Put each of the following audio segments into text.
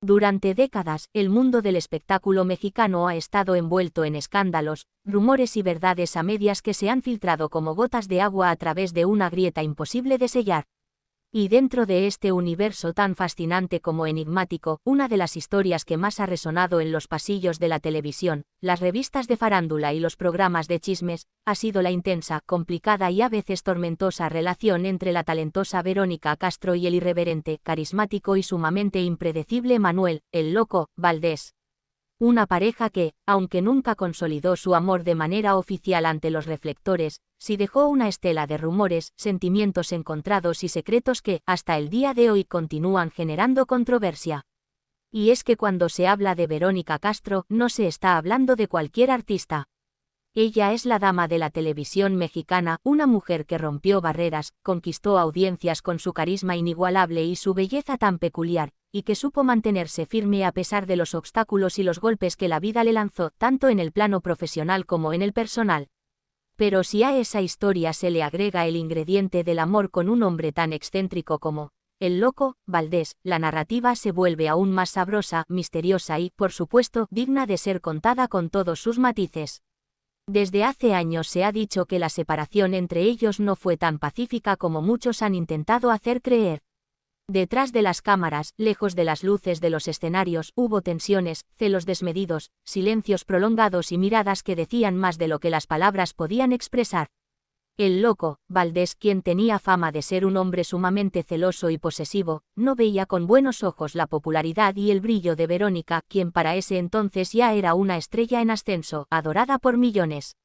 Durante décadas, el mundo del espectáculo mexicano ha estado envuelto en escándalos, rumores y verdades a medias que se han filtrado como gotas de agua a través de una grieta imposible de sellar. Y dentro de este universo tan fascinante como enigmático, una de las historias que más ha resonado en los pasillos de la televisión, las revistas de farándula y los programas de chismes, ha sido la intensa, complicada y a veces tormentosa relación entre la talentosa Verónica Castro y el irreverente, carismático y sumamente impredecible Manuel, el Loco, Valdés. Una pareja que, aunque nunca consolidó su amor de manera oficial ante los reflectores, sí dejó una estela de rumores, sentimientos encontrados y secretos que, hasta el día de hoy, continúan generando controversia. Y es que cuando se habla de Verónica Castro, no se está hablando de cualquier artista. Ella es la dama de la televisión mexicana, una mujer que rompió barreras, conquistó audiencias con su carisma inigualable y su belleza tan peculiar, y que supo mantenerse firme a pesar de los obstáculos y los golpes que la vida le lanzó, tanto en el plano profesional como en el personal. Pero si a esa historia se le agrega el ingrediente del amor con un hombre tan excéntrico como el Loco, Valdés, la narrativa se vuelve aún más sabrosa, misteriosa y, por supuesto, digna de ser contada con todos sus matices. Desde hace años se ha dicho que la separación entre ellos no fue tan pacífica como muchos han intentado hacer creer. Detrás de las cámaras, lejos de las luces de los escenarios, hubo tensiones, celos desmedidos, silencios prolongados y miradas que decían más de lo que las palabras podían expresar. El Loco, Valdés, quien tenía fama de ser un hombre sumamente celoso y posesivo, no veía con buenos ojos la popularidad y el brillo de Verónica, quien para ese entonces ya era una estrella en ascenso, adorada por millones.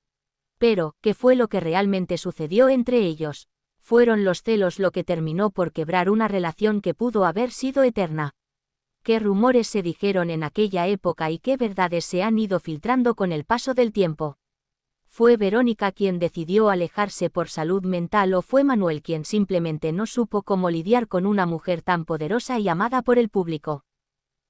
Pero, ¿qué fue lo que realmente sucedió entre ellos? Fueron los celos lo que terminó por quebrar una relación que pudo haber sido eterna. ¿Qué rumores se dijeron en aquella época y qué verdades se han ido filtrando con el paso del tiempo? ¿Fue Verónica quien decidió alejarse por salud mental o fue Manuel quien simplemente no supo cómo lidiar con una mujer tan poderosa y amada por el público?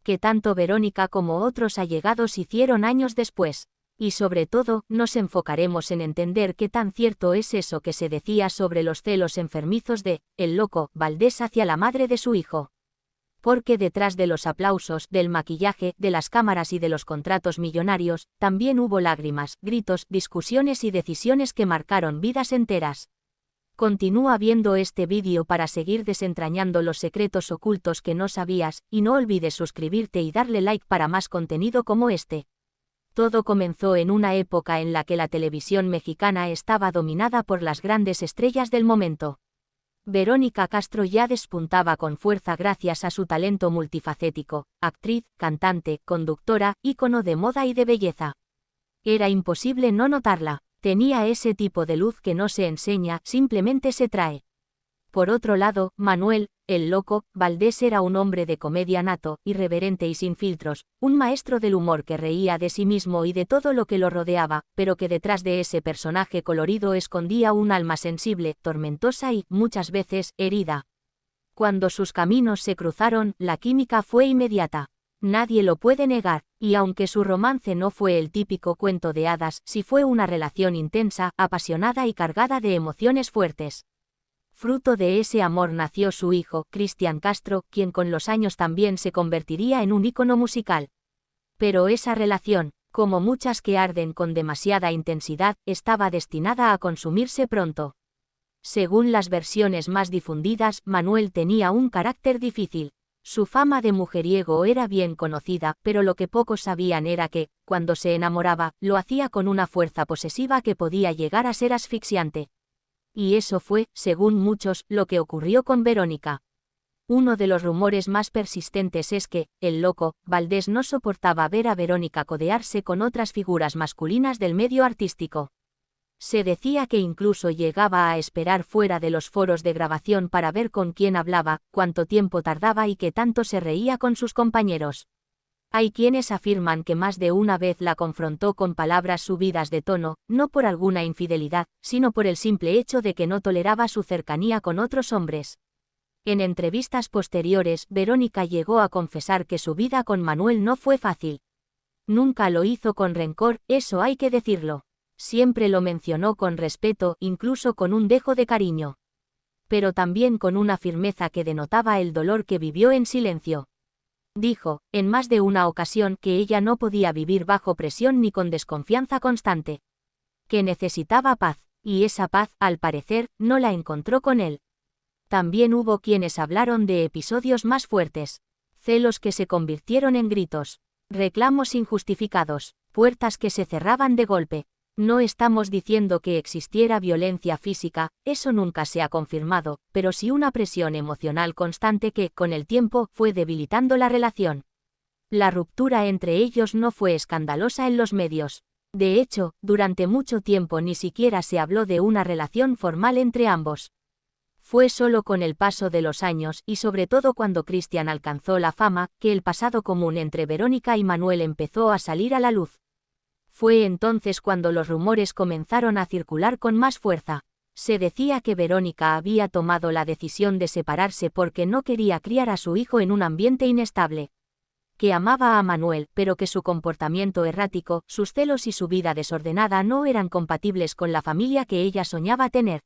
¿Qué tanto Verónica como otros allegados hicieron años después? Y sobre todo, nos enfocaremos en entender qué tan cierto es eso que se decía sobre los celos enfermizos de el Loco, Valdés hacia la madre de su hijo. Porque detrás de los aplausos, del maquillaje, de las cámaras y de los contratos millonarios, también hubo lágrimas, gritos, discusiones y decisiones que marcaron vidas enteras. Continúa viendo este vídeo para seguir desentrañando los secretos ocultos que no sabías, y no olvides suscribirte y darle like para más contenido como este. Todo comenzó en una época en la que la televisión mexicana estaba dominada por las grandes estrellas del momento. Verónica Castro ya despuntaba con fuerza gracias a su talento multifacético, actriz, cantante, conductora, ícono de moda y de belleza. Era imposible no notarla, tenía ese tipo de luz que no se enseña, simplemente se trae. Por otro lado, Manuel, el Loco, Valdés era un hombre de comedia nato, irreverente y sin filtros, un maestro del humor que reía de sí mismo y de todo lo que lo rodeaba, pero que detrás de ese personaje colorido escondía un alma sensible, tormentosa y, muchas veces, herida. Cuando sus caminos se cruzaron, la química fue inmediata. Nadie lo puede negar, y aunque su romance no fue el típico cuento de hadas, sí fue una relación intensa, apasionada y cargada de emociones fuertes. Fruto de ese amor nació su hijo, Cristian Castro, quien con los años también se convertiría en un ícono musical. Pero esa relación, como muchas que arden con demasiada intensidad, estaba destinada a consumirse pronto. Según las versiones más difundidas, Manuel tenía un carácter difícil. Su fama de mujeriego era bien conocida, pero lo que pocos sabían era que, cuando se enamoraba, lo hacía con una fuerza posesiva que podía llegar a ser asfixiante. Y eso fue, según muchos, lo que ocurrió con Verónica. Uno de los rumores más persistentes es que, el Loco, Valdés no soportaba ver a Verónica codearse con otras figuras masculinas del medio artístico. Se decía que incluso llegaba a esperar fuera de los foros de grabación para ver con quién hablaba, cuánto tiempo tardaba y qué tanto se reía con sus compañeros. Hay quienes afirman que más de una vez la confrontó con palabras subidas de tono, no por alguna infidelidad, sino por el simple hecho de que no toleraba su cercanía con otros hombres. En entrevistas posteriores, Verónica llegó a confesar que su vida con Manuel no fue fácil. Nunca lo hizo con rencor, eso hay que decirlo. Siempre lo mencionó con respeto, incluso con un dejo de cariño. Pero también con una firmeza que denotaba el dolor que vivió en silencio. Dijo, en más de una ocasión, que ella no podía vivir bajo presión ni con desconfianza constante. Que necesitaba paz, y esa paz, al parecer, no la encontró con él. También hubo quienes hablaron de episodios más fuertes. Celos que se convirtieron en gritos. Reclamos injustificados. Puertas que se cerraban de golpe. No estamos diciendo que existiera violencia física, eso nunca se ha confirmado, pero sí una presión emocional constante que, con el tiempo, fue debilitando la relación. La ruptura entre ellos no fue escandalosa en los medios. De hecho, durante mucho tiempo ni siquiera se habló de una relación formal entre ambos. Fue solo con el paso de los años, y sobre todo cuando Christian alcanzó la fama, que el pasado común entre Verónica y Manuel empezó a salir a la luz. Fue entonces cuando los rumores comenzaron a circular con más fuerza. Se decía que Verónica había tomado la decisión de separarse porque no quería criar a su hijo en un ambiente inestable. Que amaba a Manuel, pero que su comportamiento errático, sus celos y su vida desordenada no eran compatibles con la familia que ella soñaba tener.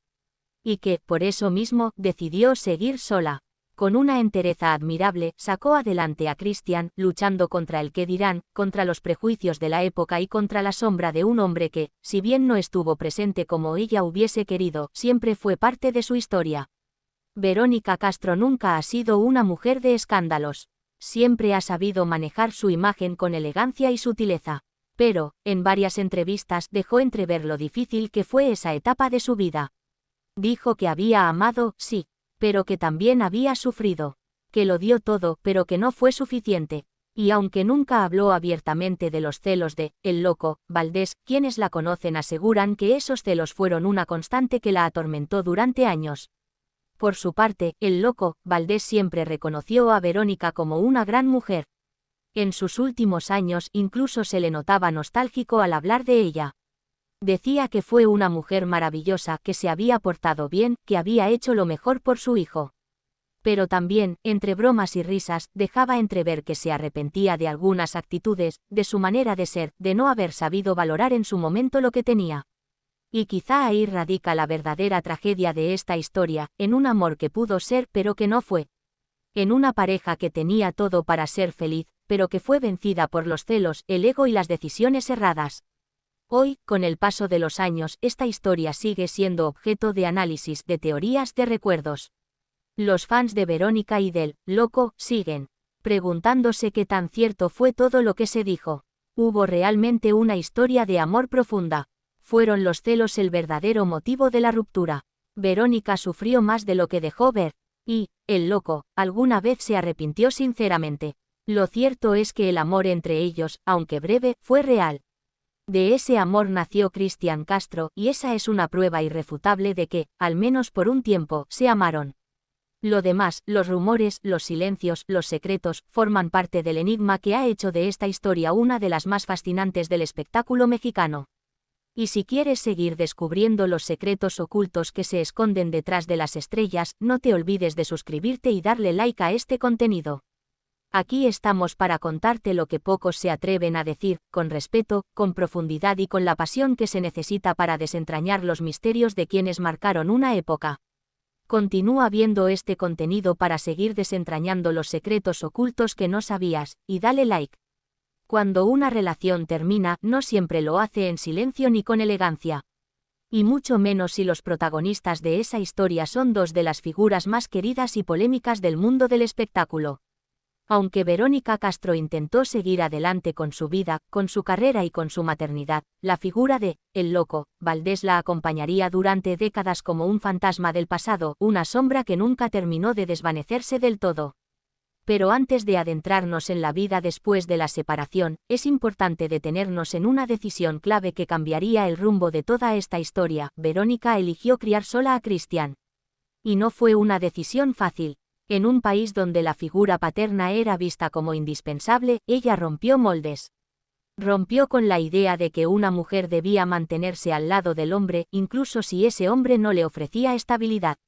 Y que, por eso mismo, decidió seguir sola. Con una entereza admirable, sacó adelante a Christian, luchando contra el qué dirán, contra los prejuicios de la época y contra la sombra de un hombre que, si bien no estuvo presente como ella hubiese querido, siempre fue parte de su historia. Verónica Castro nunca ha sido una mujer de escándalos. Siempre ha sabido manejar su imagen con elegancia y sutileza. Pero, en varias entrevistas, dejó entrever lo difícil que fue esa etapa de su vida. Dijo que había amado, sí, pero que también había sufrido. Que lo dio todo, pero que no fue suficiente. Y aunque nunca habló abiertamente de los celos de El Loco, Valdés, quienes la conocen aseguran que esos celos fueron una constante que la atormentó durante años. Por su parte, El Loco, Valdés siempre reconoció a Verónica como una gran mujer. En sus últimos años incluso se le notaba nostálgico al hablar de ella. Decía que fue una mujer maravillosa, que se había portado bien, que había hecho lo mejor por su hijo. Pero también, entre bromas y risas, dejaba entrever que se arrepentía de algunas actitudes, de su manera de ser, de no haber sabido valorar en su momento lo que tenía. Y quizá ahí radica la verdadera tragedia de esta historia, en un amor que pudo ser pero que no fue. En una pareja que tenía todo para ser feliz, pero que fue vencida por los celos, el ego y las decisiones erradas. Hoy, con el paso de los años, esta historia sigue siendo objeto de análisis, de teorías, de recuerdos. Los fans de Verónica y del Loco siguen preguntándose qué tan cierto fue todo lo que se dijo. ¿Hubo realmente una historia de amor profunda? ¿Fueron los celos el verdadero motivo de la ruptura? Verónica sufrió más de lo que dejó ver. Y, el Loco, alguna vez se arrepintió sinceramente. Lo cierto es que el amor entre ellos, aunque breve, fue real. De ese amor nació Christian Castro, y esa es una prueba irrefutable de que, al menos por un tiempo, se amaron. Lo demás, los rumores, los silencios, los secretos, forman parte del enigma que ha hecho de esta historia una de las más fascinantes del espectáculo mexicano. Y si quieres seguir descubriendo los secretos ocultos que se esconden detrás de las estrellas, no te olvides de suscribirte y darle like a este contenido. Aquí estamos para contarte lo que pocos se atreven a decir, con respeto, con profundidad y con la pasión que se necesita para desentrañar los misterios de quienes marcaron una época. Continúa viendo este contenido para seguir desentrañando los secretos ocultos que no sabías, y dale like. Cuando una relación termina, no siempre lo hace en silencio ni con elegancia. Y mucho menos si los protagonistas de esa historia son dos de las figuras más queridas y polémicas del mundo del espectáculo. Aunque Verónica Castro intentó seguir adelante con su vida, con su carrera y con su maternidad, la figura de El Loco, Valdés la acompañaría durante décadas como un fantasma del pasado, una sombra que nunca terminó de desvanecerse del todo. Pero antes de adentrarnos en la vida después de la separación, es importante detenernos en una decisión clave que cambiaría el rumbo de toda esta historia. Verónica eligió criar sola a Christian. Y no fue una decisión fácil. En un país donde la figura paterna era vista como indispensable, ella rompió moldes. Rompió con la idea de que una mujer debía mantenerse al lado del hombre, incluso si ese hombre no le ofrecía estabilidad.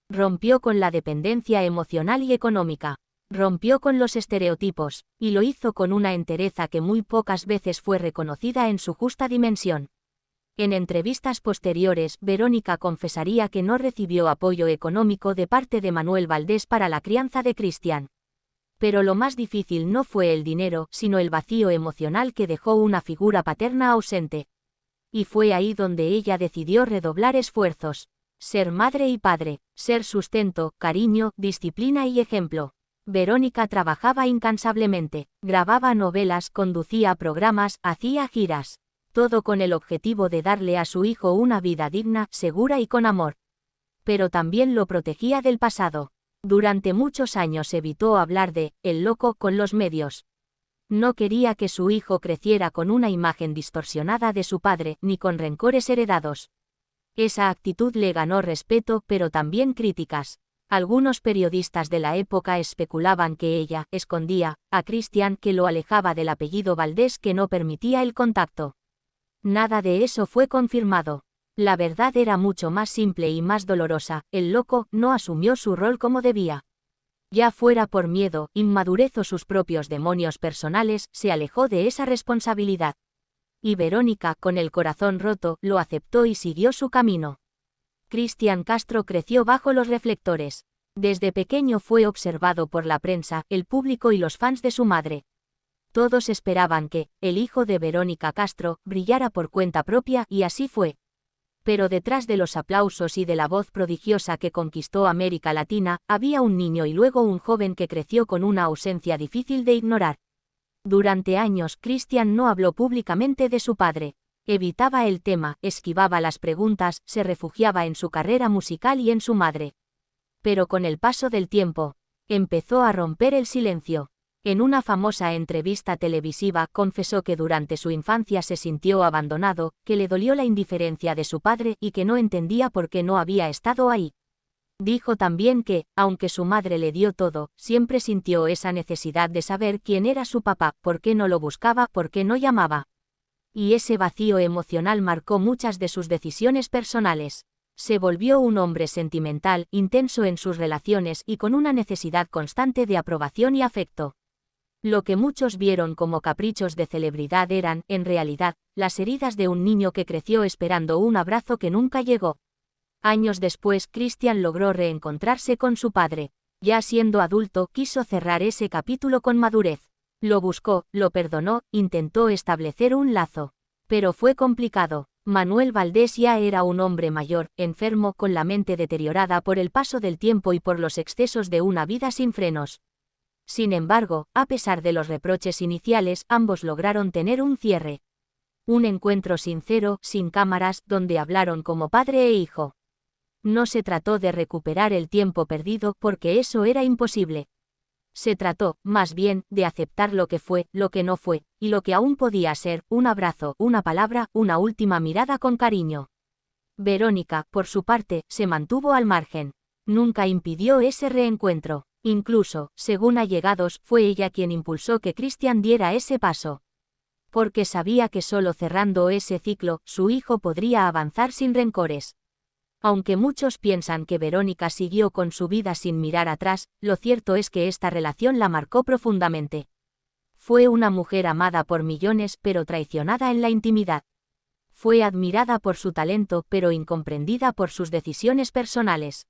Rompió con la dependencia emocional y económica. Rompió con los estereotipos, y lo hizo con una entereza que muy pocas veces fue reconocida en su justa dimensión. En entrevistas posteriores, Verónica confesaría que no recibió apoyo económico de parte de Manuel Valdés para la crianza de Christian. Pero lo más difícil no fue el dinero, sino el vacío emocional que dejó una figura paterna ausente. Y fue ahí donde ella decidió redoblar esfuerzos. Ser madre y padre, ser sustento, cariño, disciplina y ejemplo. Verónica trabajaba incansablemente, grababa novelas, conducía programas, hacía giras. Todo con el objetivo de darle a su hijo una vida digna, segura y con amor. Pero también lo protegía del pasado. Durante muchos años evitó hablar de «el loco» con los medios. No quería que su hijo creciera con una imagen distorsionada de su padre, ni con rencores heredados. Esa actitud le ganó respeto, pero también críticas. Algunos periodistas de la época especulaban que ella escondía a Christian, que lo alejaba del apellido Valdés, que no permitía el contacto. Nada de eso fue confirmado. La verdad era mucho más simple y más dolorosa: el loco no asumió su rol como debía. Ya fuera por miedo, inmadurez o sus propios demonios personales, se alejó de esa responsabilidad. Y Verónica, con el corazón roto, lo aceptó y siguió su camino. Christian Castro creció bajo los reflectores. Desde pequeño fue observado por la prensa, el público y los fans de su madre. Todos esperaban que, el hijo de Verónica Castro, brillara por cuenta propia, y así fue. Pero detrás de los aplausos y de la voz prodigiosa que conquistó América Latina, había un niño y luego un joven que creció con una ausencia difícil de ignorar. Durante años Christian no habló públicamente de su padre. Evitaba el tema, esquivaba las preguntas, se refugiaba en su carrera musical y en su madre. Pero con el paso del tiempo, empezó a romper el silencio. En una famosa entrevista televisiva confesó que durante su infancia se sintió abandonado, que le dolió la indiferencia de su padre y que no entendía por qué no había estado ahí. Dijo también que, aunque su madre le dio todo, siempre sintió esa necesidad de saber quién era su papá, por qué no lo buscaba, por qué no llamaba. Y ese vacío emocional marcó muchas de sus decisiones personales. Se volvió un hombre sentimental, intenso en sus relaciones y con una necesidad constante de aprobación y afecto. Lo que muchos vieron como caprichos de celebridad eran, en realidad, las heridas de un niño que creció esperando un abrazo que nunca llegó. Años después, Christian logró reencontrarse con su padre. Ya siendo adulto, quiso cerrar ese capítulo con madurez. Lo buscó, lo perdonó, intentó establecer un lazo. Pero fue complicado. Manuel Valdés ya era un hombre mayor, enfermo, con la mente deteriorada por el paso del tiempo y por los excesos de una vida sin frenos. Sin embargo, a pesar de los reproches iniciales, ambos lograron tener un cierre. Un encuentro sincero, sin cámaras, donde hablaron como padre e hijo. No se trató de recuperar el tiempo perdido, porque eso era imposible. Se trató, más bien, de aceptar lo que fue, lo que no fue, y lo que aún podía ser: un abrazo, una palabra, una última mirada con cariño. Verónica, por su parte, se mantuvo al margen. Nunca impidió ese reencuentro. Incluso, según allegados, fue ella quien impulsó que Christian diera ese paso. Porque sabía que solo cerrando ese ciclo, su hijo podría avanzar sin rencores. Aunque muchos piensan que Verónica siguió con su vida sin mirar atrás, lo cierto es que esta relación la marcó profundamente. Fue una mujer amada por millones, pero traicionada en la intimidad. Fue admirada por su talento, pero incomprendida por sus decisiones personales.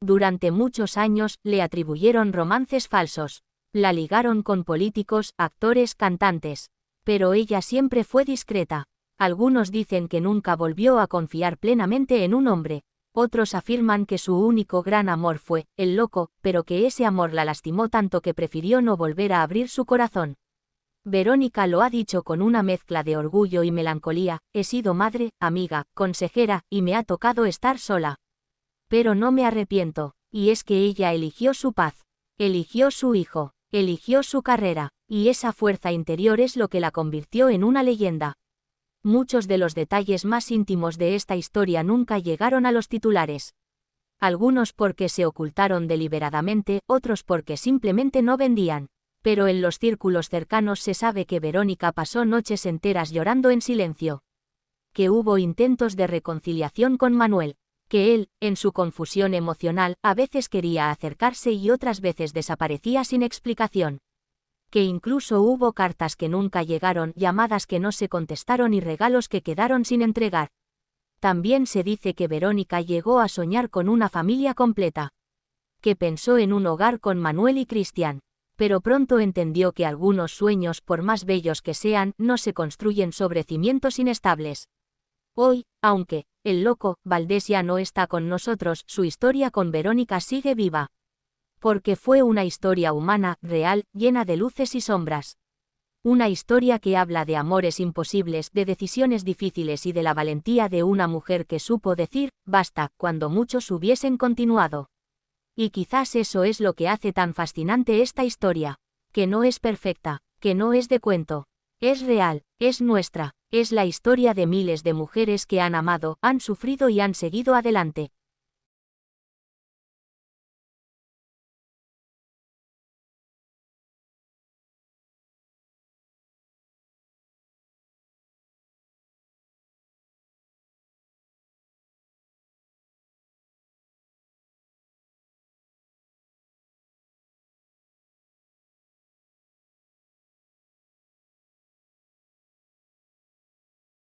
Durante muchos años, le atribuyeron romances falsos. La ligaron con políticos, actores, cantantes. Pero ella siempre fue discreta. Algunos dicen que nunca volvió a confiar plenamente en un hombre. Otros afirman que su único gran amor fue el loco, pero que ese amor la lastimó tanto que prefirió no volver a abrir su corazón. Verónica lo ha dicho con una mezcla de orgullo y melancolía: he sido madre, amiga, consejera, y me ha tocado estar sola. Pero no me arrepiento. Y es que ella eligió su paz. Eligió su hijo. Eligió su carrera. Y esa fuerza interior es lo que la convirtió en una leyenda. Muchos de los detalles más íntimos de esta historia nunca llegaron a los titulares. Algunos porque se ocultaron deliberadamente, otros porque simplemente no vendían. Pero en los círculos cercanos se sabe que Verónica pasó noches enteras llorando en silencio. Que hubo intentos de reconciliación con Manuel. Que él, en su confusión emocional, a veces quería acercarse y otras veces desaparecía sin explicación. Que incluso hubo cartas que nunca llegaron, llamadas que no se contestaron y regalos que quedaron sin entregar. También se dice que Verónica llegó a soñar con una familia completa. Que pensó en un hogar con Manuel y Christian. Pero pronto entendió que algunos sueños, por más bellos que sean, no se construyen sobre cimientos inestables. Hoy, aunque el loco Valdés ya no está con nosotros, su historia con Verónica sigue viva. Porque fue una historia humana, real, llena de luces y sombras. Una historia que habla de amores imposibles, de decisiones difíciles y de la valentía de una mujer que supo decir, basta, cuando muchos hubiesen continuado. Y quizás eso es lo que hace tan fascinante esta historia. Que no es perfecta, que no es de cuento. Es real, es nuestra, es la historia de miles de mujeres que han amado, han sufrido y han seguido adelante.